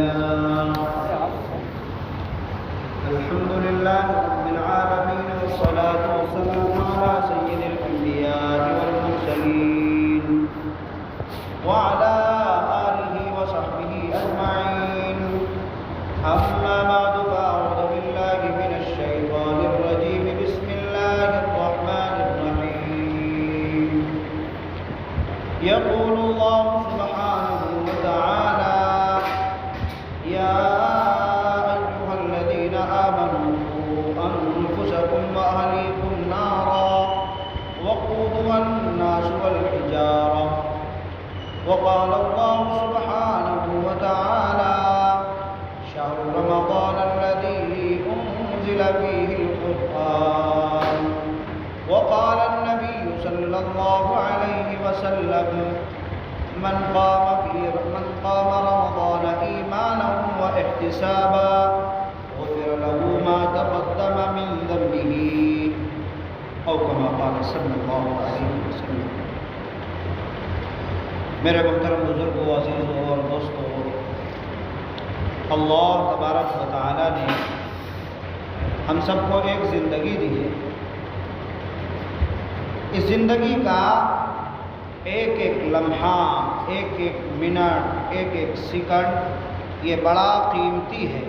لله الحمد لله رب العالمين والصلاة والسلام على سيد الأنبياء والمرسلين وعلى آله وصحبه أجمعين أما بعد فأعوذ بالله من الشيطان الرجيم بسم الله الرحمن الرحيم يقول الله سبحانه وتعالى يا أيها الذين آمنوا قوا أنفسكم وأهليكم نارا وقودها الناس والحجارة وقال الله سبحانه وتعالى شهر رمضان الذي أنزل فيه القرآن وقال النبي صلى الله عليه وسلم من قام رمضان إيمانا واحتسابا غفر له ما تقدم من ذنبه أو كما قال صلى الله عليه وسلم. میرے محترم بزرگوں، عزیزوں اور دوستوں، اللہ تبارک و تعالی نے ہم سب کو ایک زندگی دی ہے. اس زندگی کا ایک ایک لمحہ، ایک ایک منٹ، ایک ایک سیکنڈ یہ بڑا قیمتی ہے.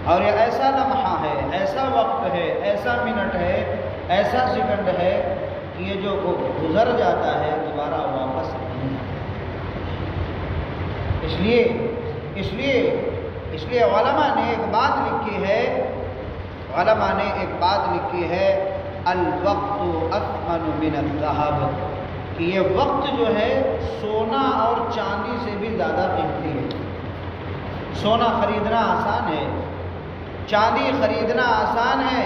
اور یہ ایسا لمحہ ہے، ایسا وقت ہے، ایسا منٹ ہے، ایسا سیکنڈ ہے کہ یہ جو گزر جاتا ہے دوبارہ واپس نہیں آتا. اس لیے علماء نے ایک بات لکھی ہے الوقت اثمن من الذهب، کہ یہ وقت جو ہے سونا اور چاندی سے بھی زیادہ قیمتی ہے. سونا خریدنا آسان ہے، چاندی خریدنا آسان ہے،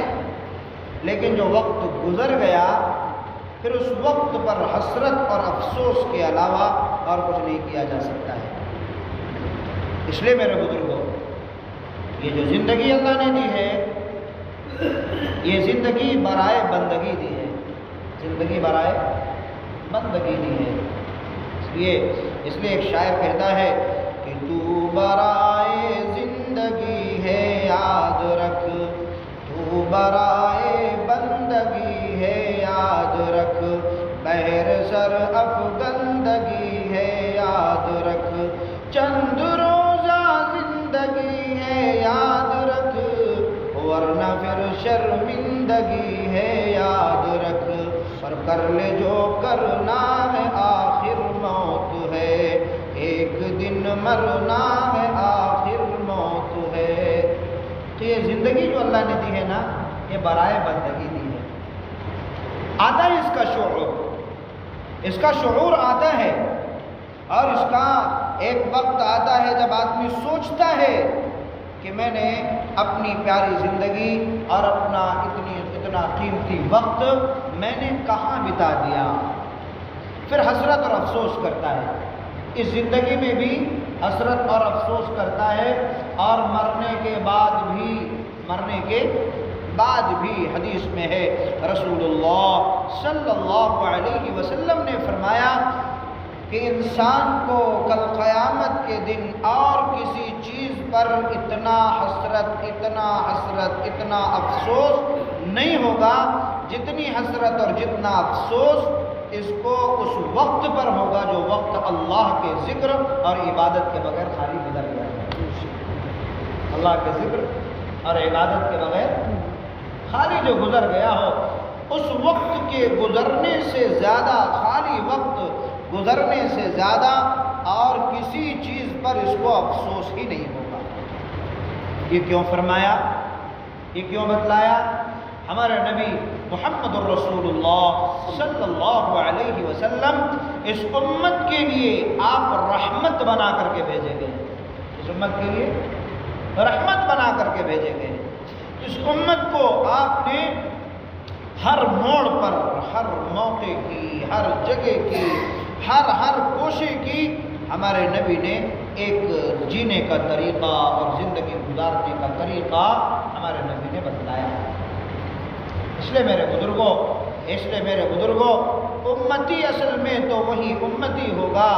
لیکن جو وقت گزر گیا پھر اس وقت پر حسرت اور افسوس کے علاوہ اور کچھ نہیں کیا جا سکتا ہے. اس لیے میرے بزرگوں، یہ جو زندگی اللہ نے دی ہے یہ زندگی برائے بندگی دی ہے، زندگی برائے بندگی دی ہے. اس لیے ایک شاعر کہتا ہے کہ تو برائے زندگی ہے یاد رکھ، تو برائے بندگی ہے یاد رکھ، بہر سر افگندگی ہے یاد رکھ، چند روزہ زندگی ہے یاد رکھ، ورنہ پھر شرمندگی ہے یاد رکھ، پر کر لے جو کرنا ہے آخر موت ہے، ایک دن مرنا ہے آخر موت ہے. تو یہ زندگی جو اللہ نے دی ہے نا، یہ برائے بندگی دی ہے. آتا ہے اس کا شعور آتا ہے، اور اس کا ایک وقت آتا ہے جب آدمی سوچتا ہے کہ میں نے اپنی پیاری زندگی اور اپنا اتنا قیمتی وقت میں نے کہاں بتا دیا. پھر حسرت اور افسوس کرتا ہے. اس زندگی میں بھی حسرت اور افسوس کرتا ہے، اور مرنے کے بعد بھی حدیث میں ہے رسول اللہ صلی اللہ علیہ وسلم نے فرمایا کہ انسان کو کل قیامت کے دن اور کسی چیز پر اتنا حسرت اتنا افسوس نہیں ہوگا جتنی حسرت اور جتنا افسوس اس کو اس وقت پر ہوگا جو وقت اللہ کے ذکر اور عبادت کے بغیر خالی گزر گیا ہے. اللہ کے ذکر اور عبادت کے بغیر خالی جو گزر گیا ہو، اس وقت کے گزرنے سے زیادہ، خالی وقت گزرنے سے زیادہ اور کسی چیز پر اس کو افسوس ہی نہیں ہوگا. یہ کیوں فرمایا، یہ کیوں بتلایا؟ ہمارے نبی محمد الرسول اللہ صلی اللہ علیہ وسلم اس امت کے لیے آپ رحمت بنا کر کے بھیجے گئے. اس امت کے لیے رحمت بنا کر کے بھیجے گئے. اس امت کو آپ نے ہر موڑ پر، ہر موقع کی، ہر جگہ کی، ہر کوشش کی، ہمارے نبی نے ایک جینے کا طریقہ اور زندگی گزارنے کا طریقہ ہمارے نبی نے بتلایا. اس لیے میرے بزرگوں امتی اصل میں تو وہی امتی ہوگا،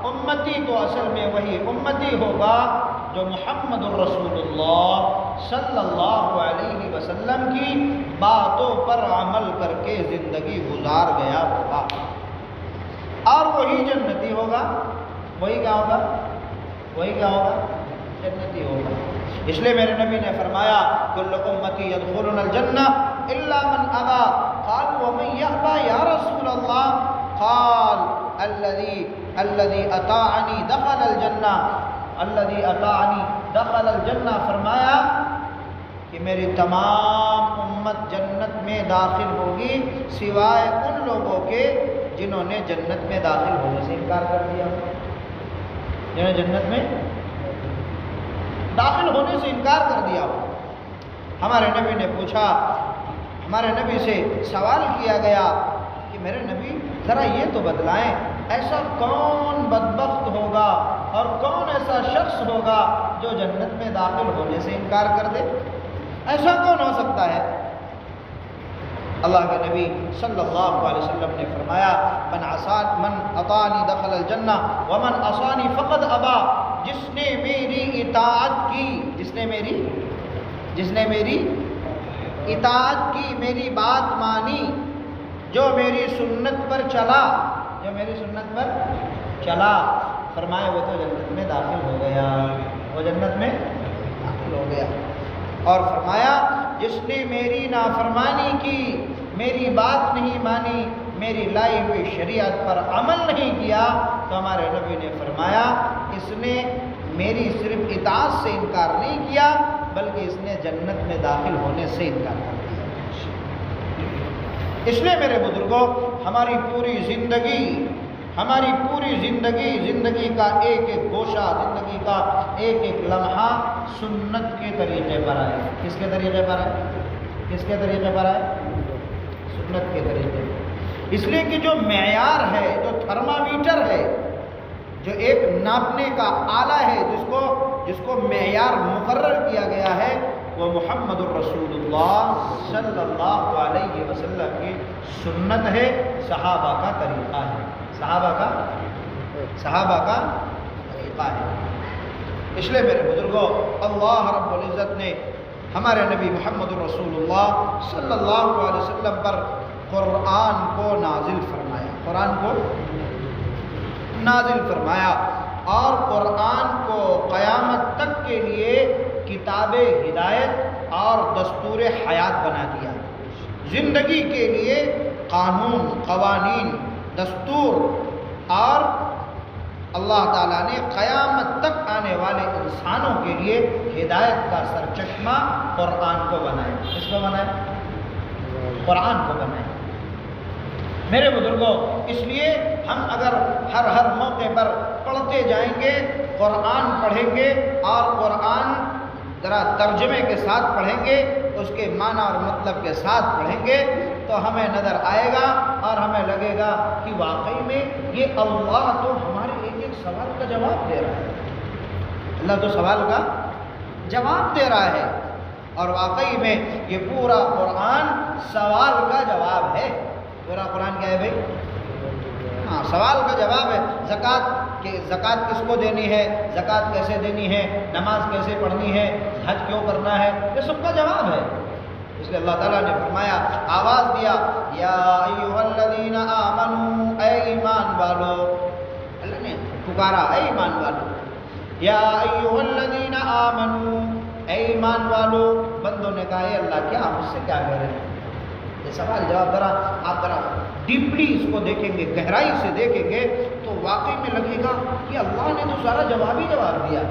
امتی تو اصل میں وہی امتی ہوگا جو محمد الرسول اللہ صلی اللہ علیہ وسلم کی باتوں پر عمل کر کے زندگی گزار گیا ہوگا، اور وہی جنتی ہوگا۔ وہی کیا ہوگا؟ وہی کیا ہوگا؟ جنتی ہوگا۔ اس لیے میرے نبی نے فرمایا کل امتی یدخلون الجنہ الا من ابا، قالوا ومن یابا یا رسول اللہ؟ قال الذي اطاعنی دخل الجنہ، الذي اطاعنی دخل الجنہ۔ فرمایا کہ میری تمام امت جنت میں داخل ہوگی سوائے ان لوگوں کے جنہوں نے جنت میں داخل ہونے سے انکار کر دیا، جنہوں نے جنت میں داخل ہونے سے انکار کر دیا ہو۔ ہمارے نبی نے پوچھا، ہمارے نبی سے سوال کیا گیا کہ میرے نبی ذرا یہ تو بتلائیں، ایسا کون بدبخت ہوگا اور کون ایسا شخص ہوگا جو جنت میں داخل ہونے سے انکار کر دے؟ ایسا کون ہو سکتا ہے؟ اللہ کے نبی صلی اللہ علیہ وسلم نے فرمایا من اطاعنی دخل الجنہ ومن عصانی فقد ابا۔ جس نے میری اطاعت کی، جس نے میری اطاعت کی، میری بات مانی، جو میری سنت پر چلا، جو میری سنت پر چلا، فرمایا وہ تو جنت میں داخل ہو گیا، وہ جنت میں داخل ہو گیا۔ اور فرمایا جس نے میری نافرمانی کی، میری بات نہیں مانی، میری لائی ہوئی شریعت پر عمل نہیں کیا، تو ہمارے نبی نے فرمایا اس نے میری صرف اطاعت سے انکار نہیں کیا بلکہ اس نے جنت میں داخل ہونے سے انکار کر دیا۔ اس لیے میرے بزرگوں، ہماری پوری زندگی کا ایک ایک گوشہ، زندگی کا ایک ایک لمحہ سنت کے طریقے پر آئے۔ کس کے طریقے پر آئے؟ کس کے طریقے پر آئے؟ سنت کے طریقے پر۔ اس لیے کہ جو معیار ہے، جو تھرمامیٹر ہے، جو ایک ناپنے کا آلہ ہے، جس کو معیار مقرر کیا گیا ہے، وہ محمد الرسول اللہ صلی اللہ علیہ وسلم کی سنت ہے، صحابہ کا طریقہ ہے، صحابہ کا طریقہ ہے۔ اس لیے میرے بزرگوں، اللہ رب العزت نے ہمارے نبی محمد الرسول اللہ صلی اللہ علیہ وسلم پر قرآن کو نازل فرمایا، قرآن کو نازل فرمایا، اور قرآن کو قیامت تک کے لیے کتاب ہدایت اور دستور حیات بنا دیا۔ زندگی کے لیے قانون، قوانین، دستور، اور اللہ تعالیٰ نے قیامت تک آنے والے انسانوں کے لیے ہدایت کا سرچشمہ قرآن کو بنایا۔ کس کو بنایا؟ قرآن کو بنایا۔ میرے بزرگوں، اس لیے ہم اگر ہر موقع پر پڑھتے جائیں گے، قرآن پڑھیں گے اور قرآن ذرا ترجمے کے ساتھ پڑھیں گے، اس کے معنی اور مطلب کے ساتھ پڑھیں گے، تو ہمیں نظر آئے گا اور ہمیں لگے گا کہ واقعی میں یہ اللہ تو ہمارے ایک ایک سوال کا جواب دے رہا ہے، اللہ تو سوال کا جواب دے رہا ہے، اور واقعی میں یہ پورا قرآن سوال کا جواب ہے۔ پورا قرآن کیا ہے بھائی؟ ہاں، سوال کا جواب ہے۔ زکوٰۃ کس کو دینی ہے، زکوٰۃ کیسے دینی ہے، نماز کیسے پڑھنی ہے، حج کیوں کرنا ہے، یہ سب کا جواب ہے۔ اس لیے اللہ تعالیٰ نے فرمایا، آواز دیا، یا ایھا الذین آمنوا، اے ایمان والو، اللہ نے پکارا، اے ایمان والو، یا ایھا الذین آمنوا، اے ایمان والو۔ بندوں نے کہا، اے اللہ کیا آپ مجھ سے کیا کہہ رہے ہیں؟ یہ سوال جواب آپ ذرا ڈیپلی اس کو دیکھیں گے، گہرائی سے دیکھیں گے تو واقعی میں لگے گا کہ اللہ نے تو سارا جواب ہی جواب دیا۔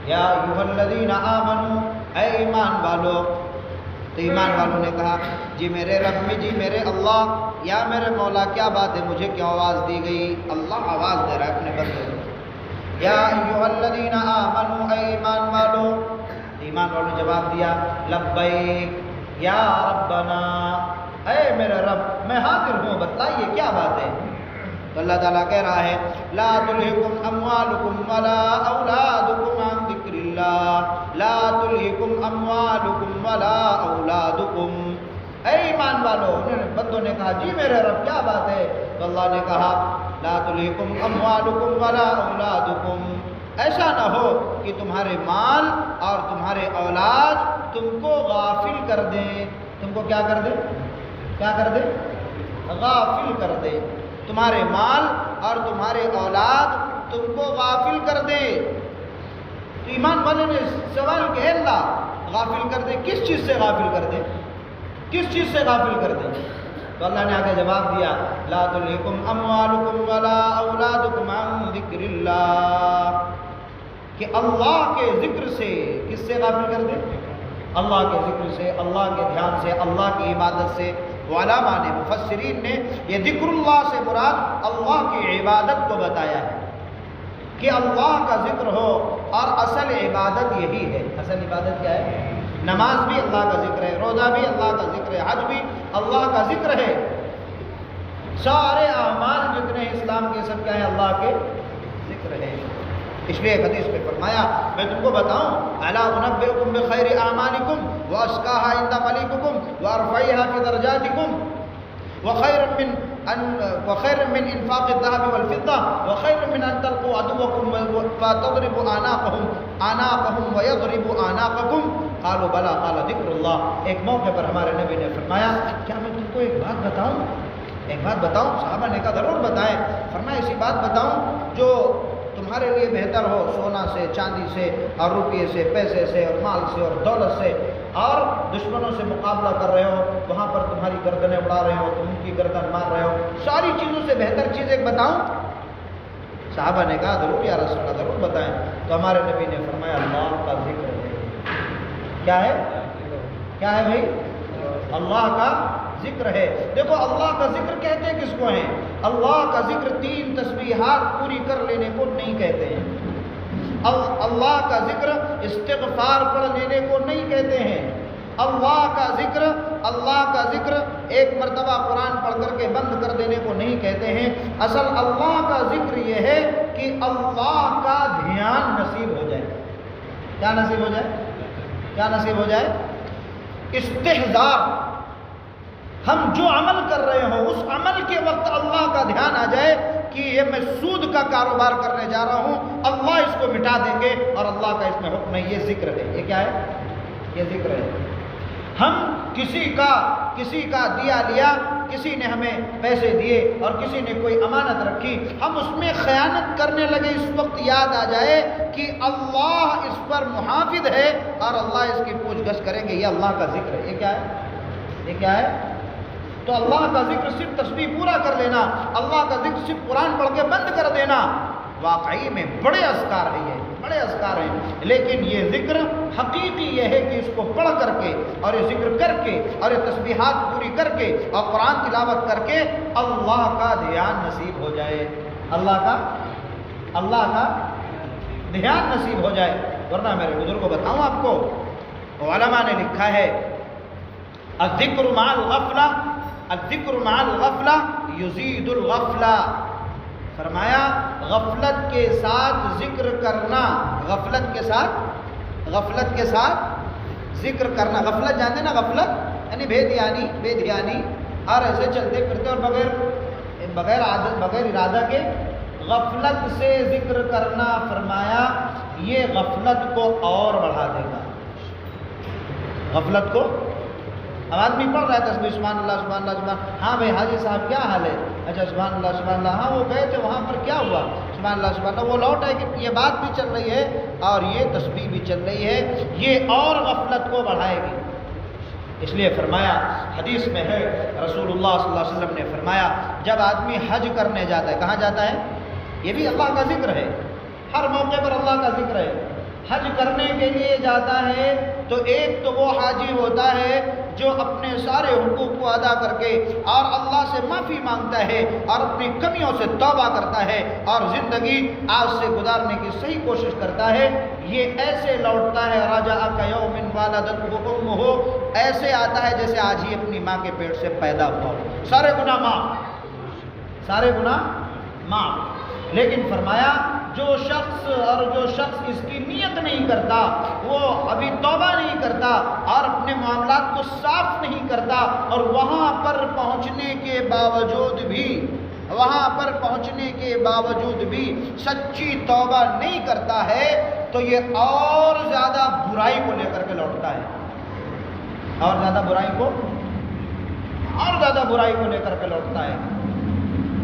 یا ایھا الذین آمنوا، اے ایمان والو۔ تو ایمان والوں نے کہا، جی میرے رب، جی میرے اللہ، یا میرے مولا، کیا بات ہے، مجھے کیوں آواز دی گئی؟ اللہ آواز دے رہا ہے اپنے بندے کو۔ یا ایھا الذین آمنوا، اے ایمان والو۔ ایمان والوں نے جواب دیا، لبیک یا ربنا، اے میرے رب، میں حاضر ہوں، بتلائیے کیا بات ہے۔ تو اللہ تعالیٰ کہہ رہا ہے، لا تلہکم اموالکم ولا اولادکم عن ذکر اللہ، لا تلہکم اموالکم ولا اولادکم۔ اے ایمان والو، بندوں نے کہا، جی میرے رب کیا بات ہے؟ تو اللہ نے کہا، لا تلہکم اموالکم ولا اولادکم، ایسا نہ ہو کہ کہ تمہارے مال اور تمہارے اولاد تم کو غافل کر دیں. تم کو کیا کر دے؟ کیا کر دے؟ غافل کر دے. تمہارے مال اور تمہارے اولاد تم کو غافل کر دے. تو ایمان والے نے سوال کیا، اللہ غافل کر دے، کس چیز سے غافل کر دے؟ کس چیز سے غافل کر دے؟ تو اللہ نے آگے جواب دیا، لا تلہکم اموالکم ولا اولادکم عن ذکر اللہ، کہ اللہ کے ذکر سے کس سے غافل کر دے؟ اللہ کے ذکر سے، اللہ کے دھیان سے، اللہ کی عبادت سے. علماء نے، مفسرین نے یہ ذکر اللہ سے مراد اللہ کی عبادت کو بتایا ہے کہ اللہ کا ذکر ہو. اور اصل عبادت یہی ہے. اصل عبادت کیا ہے؟ نماز بھی اللہ کا ذکر ہے، روزہ بھی اللہ کا ذکر ہے، حج بھی اللہ کا ذکر ہے. سارے اعمال جتنے اسلام کے سب کیا ہیں؟ اللہ کے ذکر ہے. اس لیے حدیث میں فرمایا، میں تم کو بتاؤں، الا انبئکم بخیر اعمالکم وازکاها عند ملیککم وارفعها فی درجاتکم وخیر من انفاق الذهب والفضة وخیر من ان تلقوا عدوکم فتضربوا اعناقهم ويضربوا اعناقكم قالوا بلا قال ذکر اللہ. ایک موقع پر ہمارے نبی نے فرمایا، کیا میں تم کو ایک بات بتاؤں؟ ایک بات بتاؤں؟ صحابہ نے کہا ضرور بتائیں. فرمایا ایسی بات بتاؤں جو تمہارے لیے بہتر ہو، سونا سے، چاندی سے، اور روپیے سے، پیسے سے، اور مال سے، اور دولت سے، اور دشمنوں سے مقابلہ کر رہے ہو، وہاں پر تمہاری گردنیں اڑا رہے ہو، تم ان کی گردن مار رہے ہو، ساری چیزوں سے بہتر چیز ایک بتاؤں؟ صحابہ نے کہا ضرور یا رسول اللہ، ضرور بتائیں. تو ہمارے نبی نے فرمایا اللہ کا ذکر ہے. کیا ہے؟ کیا ہے بھائی؟ اللہ کا ذکر ہے. دیکھو اللہ کا ذکر کہتے کس کو ہیں؟ اللہ کا ذکر 3 تسبیحات پوری کر لینے کو نہیں کہتے ہیں. اللہ کا ذکر استغفار پڑھ لینے کو نہیں کہتے ہیں. اللہ کا ذکر ایک مرتبہ قرآن پڑھ کر کے بند کر دینے کو نہیں کہتے ہیں. اصل اللہ کا ذکر یہ ہے کہ اللہ کا دھیان نصیب ہو جائے. کیا نصیب ہو جائے؟ کیا نصیب ہو جائے؟ استحضار. ہم جو عمل کر رہے ہوں اس عمل کے وقت اللہ کا دھیان آ جائے کہ یہ میں سود کا کاروبار کرنے جا رہا ہوں، اللہ اس کو مٹا دیں گے، اور اللہ کا اس میں حکم ہے. یہ ذکر ہے. یہ کیا ہے؟ یہ ذکر ہے. ہم کسی کا دیا لیا، کسی نے ہمیں پیسے دیے اور کسی نے کوئی امانت رکھی، ہم اس میں خیانت کرنے لگے، اس وقت یاد آ جائے کہ اللہ اس پر محافظ ہے اور اللہ اس کی پوچھ گچھ کریں گے. یہ اللہ کا ذکر ہے. یہ کیا ہے؟ یہ کیا ہے؟ تو اللہ کا ذکر صرف تسبیح پورا کر لینا، اللہ کا ذکر صرف قرآن پڑھ کے بند کر دینا، واقعی میں بڑے اذکار ہیں. یہ بڑے اذکار ہیں، لیکن یہ ذکر حقیقی یہ ہے کہ اس کو پڑھ کر کے اور یہ ذکر کر کے اور یہ تسبیحات پوری کر کے اور قرآن تلاوت کر کے اللہ کا دھیان نصیب ہو جائے. اللہ کا دھیان نصیب ہو جائے. ورنہ میرے بزرگ کو بتاؤں آپ کو، علماء نے لکھا ہے الذکر مع الغفلہ یزید الغفلہ. فرمایا غفلت کے ساتھ ذکر کرنا، غفلت کے ساتھ ذکر کرنا. غفلت جانتے نا؟ غفلت یعنی بے دھیانی اور ایسے چلتے پھرتے اور بغیر ارادہ کے غفلت سے ذکر کرنا. فرمایا یہ غفلت کو اور بڑھا دے گا. غفلت کو، اب آدمی پڑھ رہا ہے تسبیح سبحان اللہ سبحان اللہ سبحان، ہاں بھائی حاجی صاحب کیا حال ہے؟ اچھا سبحان اللہ، ہاں وہ گئے تھے وہاں پر کیا ہوا؟ سبحان اللہ، وہ لوٹ ہے کہ یہ بات بھی چل رہی ہے اور یہ تسبیح بھی چل رہی ہے، یہ اور غفلت کو بڑھائے گی. اس لیے فرمایا حدیث میں ہے، رسول اللہ صلی اللہ علیہ وسلم نے فرمایا جب آدمی حج کرنے جاتا ہے، کہاں جاتا ہے؟ یہ بھی اللہ کا ذکر ہے. ہر موقع پر اللہ کا ذکر ہے. حج کرنے کے لیے جاتا ہے تو ایک تو وہ حاجی ہوتا ہے جو اپنے سارے حقوق کو ادا کر کے اور اللہ سے معافی مانگتا ہے اور اپنی کمیوں سے توبہ کرتا ہے اور زندگی آج سے گزارنے کی صحیح کوشش کرتا ہے. یہ ایسے لوٹتا ہے راجا کا یوم والدتہ امہ، ایسے آتا ہے جیسے آج ہی اپنی ماں کے پیٹ سے پیدا ہوا. سارے گناہ معاف. لیکن فرمایا جو شخص اس کی نیت نہیں کرتا، وہ ابھی توبہ نہیں کرتا اور اپنے معاملات کو صاف نہیں کرتا اور وہاں پر پہنچنے کے باوجود بھی سچی توبہ نہیں کرتا ہے، تو یہ اور زیادہ برائی کو لے کر کے لوٹتا ہے، اور زیادہ برائی کو لے کر کے لوٹتا ہے۔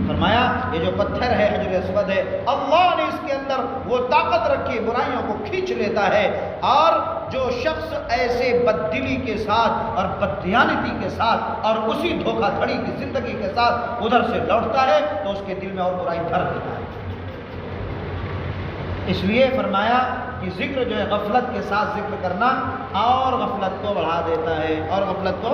فرمایا یہ جو پتھر ہے حجر اسود ہے، اللہ نے اس کے اندر وہ طاقت رکھی برائیوں کو کھینچ لیتا ہے، اور جو شخص ایسے بددلی کے ساتھ اور بددیانتی کے ساتھ اور اسی دھوکہ دھڑی کی زندگی کے ساتھ ادھر سے لوٹتا ہے تو اس کے دل میں اور برائی بھر دیتا ہے۔ اس لیے فرمایا کہ ذکر جو ہے غفلت کے ساتھ ذکر کرنا اور غفلت کو بڑھا دیتا ہے، اور غفلت کو،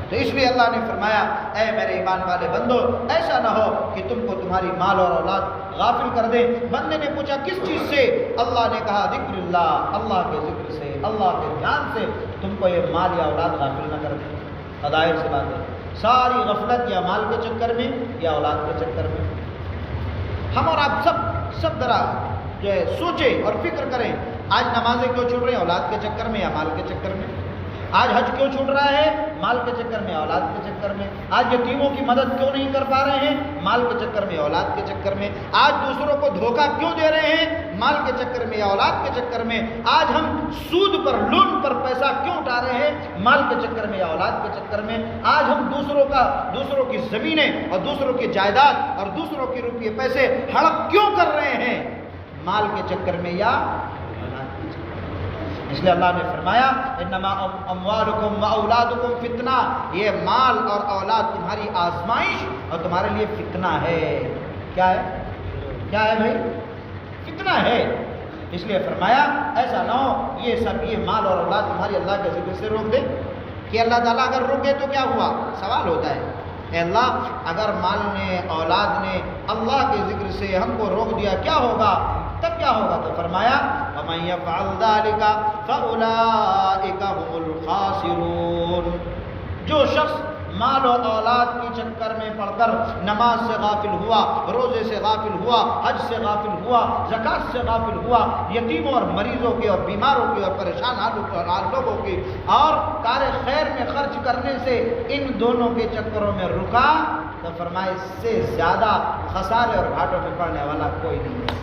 تو اس لیے اللہ نے فرمایا اے میرے ایمان والے بندو، ایسا نہ ہو کہ تم کو تمہاری مال اور اولاد غافل کر دے۔ بندے نے پوچھا کس چیز سے؟ اللہ نے کہا ذکر اللہ، اللہ کے ذکر سے، اللہ کے دھیان سے تم کو یہ مال یا اولاد غافل نہ کر دے۔ ظاہر سی بات ہے، ساری غفلت یا مال کے چکر میں یا اولاد کے چکر میں۔ ہم اور آپ سب ذرا جو ہے سوچیں اور فکر کریں، آج نمازیں کیوں چھوٹ رہی ہیں؟ اولاد کے چکر میں یا مال کے چکر میں؟ آج حج کیوں چھوٹ رہا ہے؟ مال کے چکر میں، اولاد کے چکر میں۔ آج یتیموں کی مدد کیوں نہیں کر پا رہے ہیں؟ مال کے چکر میں، اولاد کے چکر میں۔ آج دوسروں کو دھوکہ کیوں دے رہے ہیں؟ مال کے چکر میں یا اولاد کے چکر میں۔ آج ہم سود پر، لون پر پیسہ کیوں اٹھا رہے ہیں؟ مال کے چکر میں یا اولاد کے چکر میں۔ آج ہم دوسروں کی زمینیں اور دوسروں کی جائیداد اور دوسروں کے روپیے پیسے ہڑپ کیوں کر رہے ہیں؟ مال کے چکر میں یا اولاد کے چکر میں۔ اس لیے اللہ نے فرمایا انما اموالکم و اولادکم فتنہ، یہ مال اور اولاد تمہاری آزمائش اور تمہارے لیے فتنہ ہے۔ کیا ہے بھائی؟ فتنہ ہے۔ اس لیے فرمایا ایسا نہ ہو یہ مال اور اولاد تمہاری اللہ کے ذکر سے روک دے، کہ اللہ تعالیٰ اگر روکے تو کیا ہوا؟ سوال ہوتا ہے، اے اللہ اگر مال نے، اولاد نے اللہ کے ذکر سے ہم کو روک دیا کیا ہوگا؟ تب کیا ہوگا؟ تو فرمایا وَمَن يَفْعَلْ ذَلِكَ فَأُولَٰئِكَ هُمُ الْخَاسِرُونَ، جو شخص مال و اولاد کے چکر میں پڑ کر نماز سے غافل ہوا، روزے سے غافل ہوا، حج سے غافل ہوا، زکوٰۃ سے غافل ہوا، یتیموں اور مریضوں کے اور بیماروں کے اور پریشان حال لوگوں کے اور کار خیر میں خرچ کرنے سے ان دونوں کے چکروں میں رکا، تو فرمایا اس سے زیادہ خسارے اور گھاٹوں میں پڑنے والا کوئی نہیں ہے۔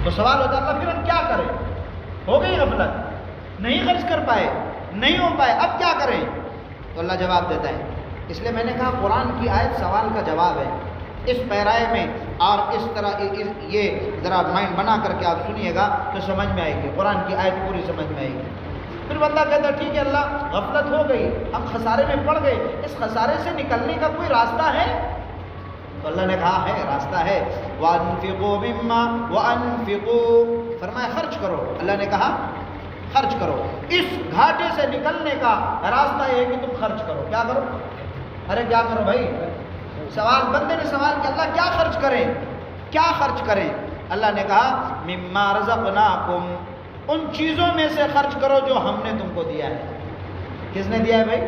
تو سوال ہوتا ہے پھر ہم کیا کریں؟ ہو گئی غفلت، نہیں خرچ کر پائے، نہیں ہو پائے، اب کیا کریں؟ تو اللہ جواب دیتا ہے۔ اس لیے میں نے کہا قرآن کی آیت سوال کا جواب ہے۔ اس پیرائے میں اور اس طرح یہ ذرا مائنڈ بنا کر کے آپ سنیے گا تو سمجھ میں آئے گی، قرآن کی آیت پوری سمجھ میں آئے گی۔ پھر بندہ کہتا ہے ٹھیک ہے اللہ غفلت ہو گئی، ہم خسارے میں پڑ گئے، اس خسارے سے نکلنے کا کوئی راستہ ہے؟ تو اللہ نے کہا ہے، راستہ ہے۔ وَأَنفِقُوا مِمَّا وَأَنفِقُوا، فرمایا خرچ کرو۔ اللہ نے کہا خرچ کرو۔ اس گھاٹے سے نکلنے کا راستہ یہ ہے کہ تم خرچ کرو۔ کیا کرو؟ ارے کیا کرو بھائی؟ بندے نے سوال کیا اللہ کیا خرچ کریں؟ کیا خرچ کریں؟ اللہ نے کہا مما رزقناکم، ان چیزوں میں سے خرچ کرو جو ہم نے تم کو دیا ہے۔ کس نے دیا ہے بھائی؟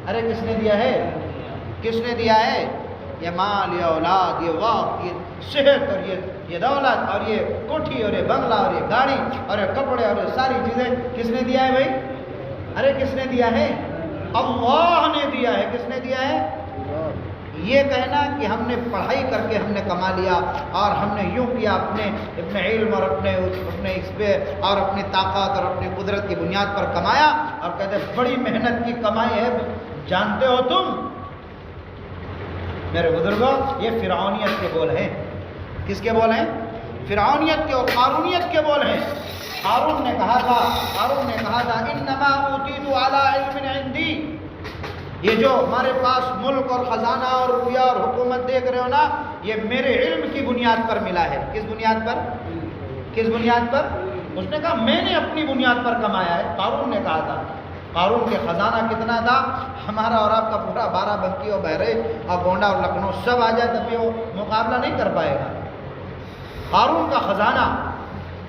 ارے کس نے دیا ہے؟ کس نے دیا ہے؟ یہ مال، یہ اولاد، یہ وقت، یہ صحت اور یہ دولت اور یہ کوٹھی اور یہ بنگلہ اور یہ گاڑی اور یہ کپڑے اور یہ ساری چیزیں کس نے دیا ہے بھائی؟ ارے کس نے دیا ہے؟ اللہ نے دیا ہے۔ کس نے دیا ہے؟ یہ کہنا کہ ہم نے پڑھائی کر کے ہم نے کما لیا اور ہم نے یوں کیا اپنے علم اور اپنے اس پہ اور اپنی طاقت اور اپنی قدرت کی بنیاد پر کمایا اور کہتے بڑی محنت کی کمائی ہے، جانتے ہو تم میرے بزرگوں یہ فرعونیت کے بول ہیں۔ کس کے بول ہیں؟ فرعونیت کے اور قارونیت کے بول ہیں۔ قارون نے کہا تھا انما اوتیت علی علم عندی، یہ جو ہمارے پاس ملک اور خزانہ اور روپیہ اور حکومت دیکھ رہے ہو نا، یہ میرے علم کی بنیاد پر ملا ہے۔ کس بنیاد پر؟ کس بنیاد پر؟ اس نے کہا میں نے اپنی بنیاد پر کمایا ہے۔ قارون نے کہا تھا۔ قارون کے خزانہ کتنا تھا؟ ہمارا اور آپ کا پورا بارہ بنکی اور بحرے اور گونڈا اور لکھنؤ سب آ جائے تب بھی وہ مقابلہ نہیں کر پائے گا۔ قارون کا خزانہ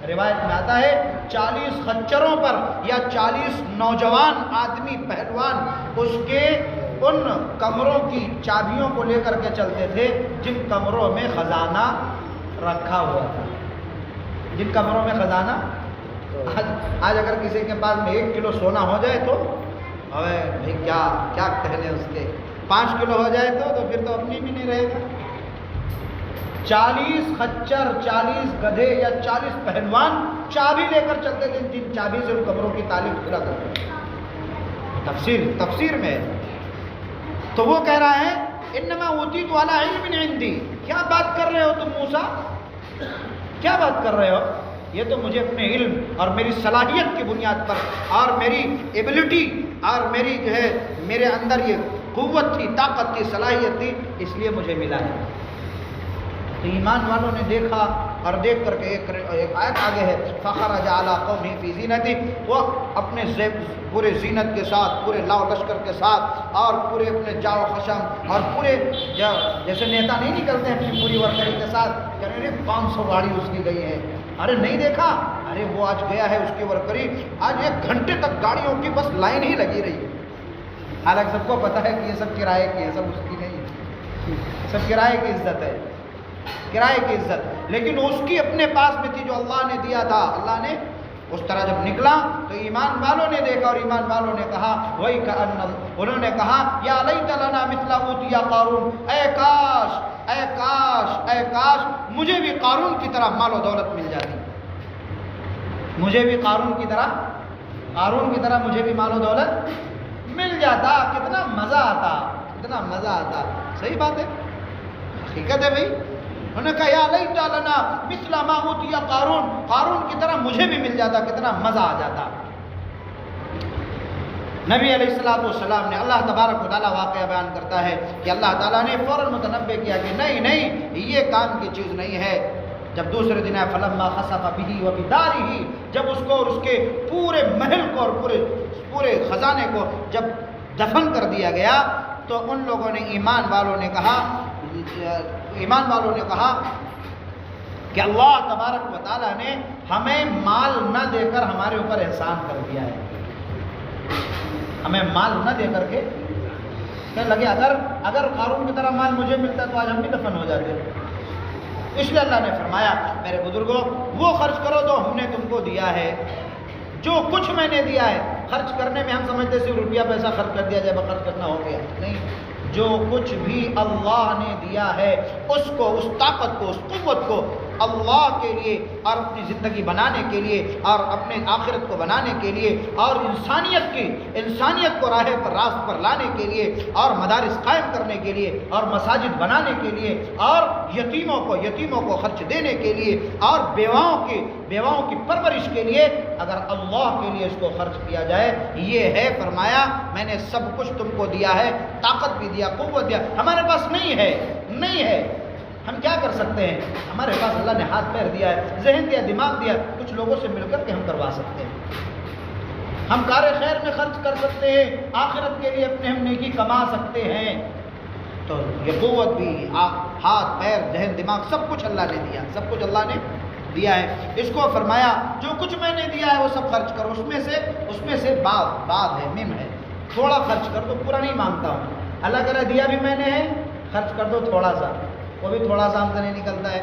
روایت میں آتا ہے 40 خچروں پر یا 40 نوجوان آدمی پہلوان اس کے ان کمروں کی چابیوں کو لے کر کے چلتے تھے جن کمروں میں خزانہ رکھا ہوا تھا۔ جن کمروں میں خزانہ، آج اگر کسی کے پاس میں 1 کلو سونا ہو جائے تو بھائی کیا کہنے اس کے، 5 کلو ہو جائے تو پھر تو اپنی بھی نہیں رہے گا۔ 40 خچر، 40 گدھے یا 40 پہلوان چابی لے کر چلتے تھے، جن چابی سے ان قبروں کی تالیں کھلا کرتے تھے۔ تفسیر میں ہے۔ تو وہ کہہ رہا ہے انما اوتیت علی علم عندی، کیا بات کر رہے ہو تم موسیٰ، کیا بات کر رہے ہو؟ یہ تو مجھے اپنے علم اور میری صلاحیت کی بنیاد پر اور میری ایبلٹی اور میری جو ہے میرے اندر یہ قوت تھی، طاقت تھی، صلاحیت تھی، اس لیے مجھے ملا ہے۔ تو ایمان والوں نے دیکھا اور دیکھ کر کے ایک آیت آگے ہے فخرج علی قومہ فی زینتہ، وہ اپنے پورے زینت کے ساتھ، پورے لاؤ لشکر کے ساتھ اور پورے اپنے جاؤ خشم اور پورے جیسے نیتا نہیں نکلتے ہیں اپنی پوری ورکری کے ساتھ، کہہ رہے ہیں 500 گاڑی اس کی گئی ہے، ارے نہیں دیکھا، ارے وہ آج گیا ہے اس کی ورکری، آج 1 گھنٹے تک گاڑیوں کی بس لائن ہی لگی رہی ہے۔ حالانکہ سب کو پتہ ہے کہ یہ سب کرائے کی ہے، سب اس کی نہیں ہے، سب کرائے کی عزت ہے، کرائے کی عزت، لیکن اس کی اپنے پاس میں تھی جو اللہ نے دیا تھا۔ اللہ نے اس طرح جب نکلا تو ایمان والوں نے دیکھا اور ایمان والوں نے کہا وہی انہوں نے کہا یا لیت لنا مثل اوتی قارون، اے کاش اے کاش اے کاش مجھے بھی قارون کی طرح مال و دولت مل جاتی، مجھے بھی قارون کی طرح مجھے بھی مال و دولت مل جاتا، کتنا مزہ آتا، کتنا مزہ آتا۔ صحیح بات ہے، حقیقت ہے بھائی۔ انہوں نے کہا یا لیت لنا مثل ما اوتی قارون، قارون کی طرح مجھے بھی مل جاتا، کتنا مزہ آ جاتا۔ نبی علیہ السلام نے، اللہ تبارک و تعالیٰ واقعہ بیان کرتا ہے کہ اللہ تعالیٰ نے فوراً متنبہ کیا کہ نہیں یہ کام کی چیز نہیں ہے۔ جب دوسرے دن ہے فلما خسف به وبداره، جب اس کو اور اس کے پورے محل کو اور پورے خزانے کو جب دفن کر دیا گیا تو ان لوگوں نے ایمان والوں نے کہا کہ اللہ تبارک و تعالیٰ نے ہمیں مال نہ دے کر ہمارے اوپر احسان کر دیا ہے، ہمیں مال نہ دے کر کے کہنے لگے اگر قارون کی طرح مال مجھے ملتا تو آج ہم بھی دفن ہو جاتے۔ اس لیے اللہ نے فرمایا میرے بزرگوں وہ خرچ کرو جو ہم نے تم کو دیا ہے، جو کچھ میں نے دیا ہے۔ خرچ کرنے میں ہم سمجھتے صرف روپیہ پیسہ خرچ کر دیا جائے خرچ کرنا ہو گیا، نہیں، جو کچھ بھی اللہ نے دیا ہے اس کو، اس طاقت کو، اس قوت کو اللہ کے لیے اور اپنی زندگی بنانے کے لیے اور اپنے آخرت کو بنانے کے لیے اور انسانیت کو راست پر لانے کے لیے اور مدارس قائم کرنے کے لیے اور مساجد بنانے کے لیے اور یتیموں کو خرچ دینے کے لیے اور بیواؤں کی پرورش کے لیے اگر اللہ کے لیے اس کو خرچ کیا جائے، یہ ہے فرمایا میں نے سب کچھ تم کو دیا ہے، طاقت بھی دیا، قوت دیا، ہمارے پاس نہیں ہے، ہم کیا کر سکتے ہیں؟ ہمارے پاس اللہ نے ہاتھ پیر دیا ہے، ذہن دیا، دماغ دیا، کچھ لوگوں سے مل کر کے ہم کروا سکتے ہیں، ہم کار خیر میں خرچ کر سکتے ہیں، آخرت کے لیے اپنے ہم نیکی کما سکتے ہیں۔ تو یہ قوت بھی، ہاتھ پیر ذہن دماغ سب کچھ اللہ نے دیا، سب کچھ اللہ نے دیا ہے۔ اس کو فرمایا جو کچھ میں نے دیا ہے وہ سب خرچ کرو، اس میں سے بات ہے، مم ہے، تھوڑا خرچ کر دو، پورا نہیں مانگتا ہوں۔ اللہ کہہ رہا دیا بھی میں نے ہے، خرچ کر دو تھوڑا سا، وہ بھی تھوڑا سا ہم سے نہیں نکلتا ہے۔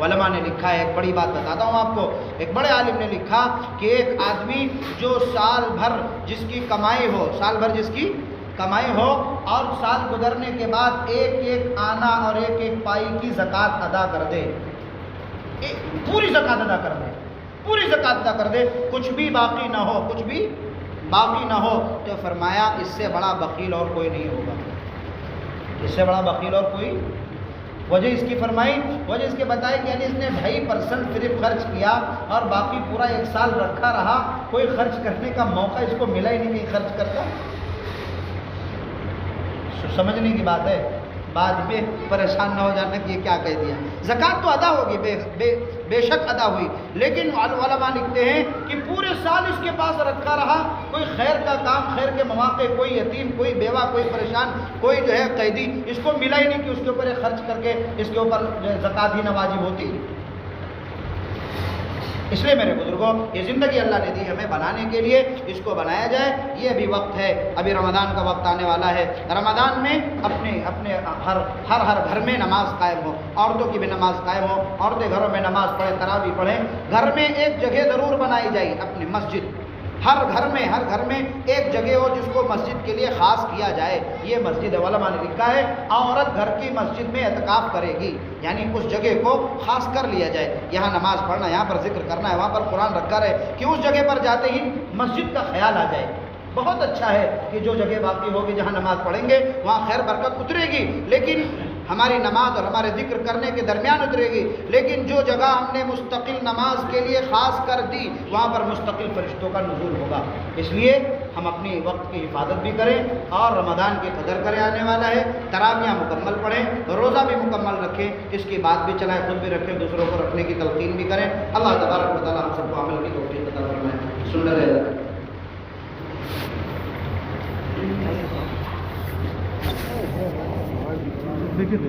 علماء نے لکھا ہے، ایک بڑی بات بتاتا ہوں آپ کو، ایک بڑے عالم نے لکھا کہ ایک آدمی جو سال بھر جس کی کمائی ہو اور سال گزرنے کے بعد ایک آنا اور ایک پائی کی زکوٰۃ ادا کر دے، پوری زکوٰۃ ادا کر دے، کچھ بھی باقی نہ ہو، تو فرمایا اس سے بڑا بخیل اور کوئی نہیں ہوگا، اس سے بڑا بخیل اور کوئی۔ وجہ اس کی فرمائی، وجہ اس کے بتائی کہ یعنی اس نے 2.5% صرف خرچ کیا اور باقی پورا 1 سال رکھا رہا، کوئی خرچ کرنے کا موقع اس کو ملا ہی نہیں کہ خرچ کرتا۔ سمجھنے کی بات ہے، بعد میں پریشان نہ ہو جانا کہ یہ کیا کہہ دیا۔ زکوٰۃ تو ادا ہوگی، بے شک ادا ہوئی، لیکن علماء لکھتے ہیں کہ پورے سال اس کے پاس رکھا رہا، کوئی خیر کا کام، خیر کے مواقع، کوئی یتیم، کوئی بیوہ، کوئی پریشان، کوئی جو ہے قیدی، اس کو ملا ہی نہیں کہ اس کے اوپر خرچ کر کے اس کے اوپر زکوٰۃ ہی نہ واجب ہوتی۔ اس لیے میرے بزرگوں یہ زندگی اللہ نے دی ہمیں بنانے کے لیے، اس کو بنایا جائے، یہ بھی وقت ہے۔ ابھی رمضان کا وقت آنے والا ہے، رمضان میں اپنے ہر گھر میں نماز قائم ہو، عورتوں کی بھی نماز قائم ہو، عورتیں گھروں میں نماز پڑھیں، تراویح پڑھیں، گھر میں ایک جگہ ضرور بنائی جائے، اپنی مسجد ہر گھر میں ایک جگہ ہو جس کو مسجد کے لیے خاص کیا جائے، یہ مسجد ہے۔ علماء نے لکھا ہے عورت گھر کی مسجد میں اعتکاف کرے گی، یعنی اس جگہ کو خاص کر لیا جائے، یہاں نماز پڑھنا، یہاں پر ذکر کرنا ہے، وہاں پر قرآن رکھا رہے کہ اس جگہ پر جاتے ہی مسجد کا خیال آ جائے۔ بہت اچھا ہے کہ جو جگہ باقی ہوگی جہاں نماز پڑھیں گے وہاں خیر برکت اترے گی، لیکن ہماری نماز اور ہمارے ذکر کرنے کے درمیان اترے گی، لیکن جو جگہ ہم نے مستقل نماز کے لیے خاص کر دی وہاں پر مستقل فرشتوں کا نزول ہوگا۔ اس لیے ہم اپنی وقت کی حفاظت بھی کریں اور رمضان کی قدر کریں، آنے والا ہے، تراویحیں مکمل پڑھیں، روزہ بھی مکمل رکھیں، اس کی بات بھی چلائیں، خود بھی رکھیں، دوسروں کو رکھنے کی تلقین بھی کریں۔ اللہ تبارک و تعالیٰ ہم سب کو عمل کی توفیق عطا فرمائے۔ سن رہے دیکھیے